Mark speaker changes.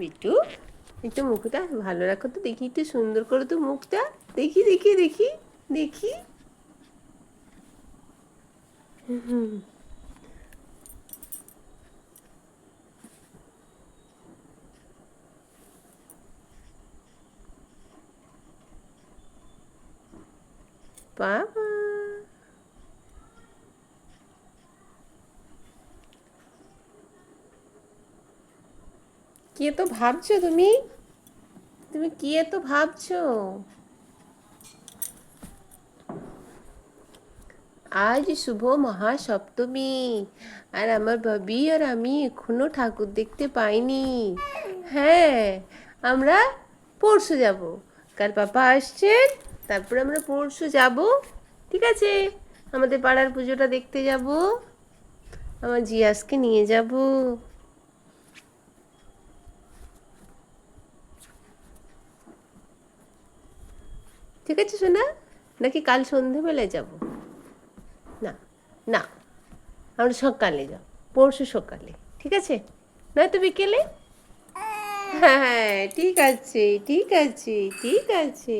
Speaker 1: বিট্টু, একটু মুখটা ভালো রাখো তো, দেখি একটু সুন্দর করো তো মুখটা। দেখি দেখি দেখি দেখি। হুম। বাবা, কি এত ভাবছো তুমি? তুমি কি এত ভাবছো? আজ শুভ মহাসপ্তমী, আর আমার ভাবি আর আমি এখনো ঠাকুর দেখতে পাইনি। হ্যাঁ, আমরা পরশু যাব। কাল পাপা আসছেন, তারপর আমরা পরশু যাব। ঠিক আছে, আমাদের পাড়ার পুজোটা দেখতে যাব। আমার জিয়াসকে নিয়ে যাব। ঠিক আছে সোনা, নাকি কাল সন্ধেবেলায় যাব? না না, আমরা সকালে যাব, পরশু সকালে। ঠিক আছে, নয়তো বিকেলে। হ্যাঁ, ঠিক আছে ঠিক আছে ঠিক আছে।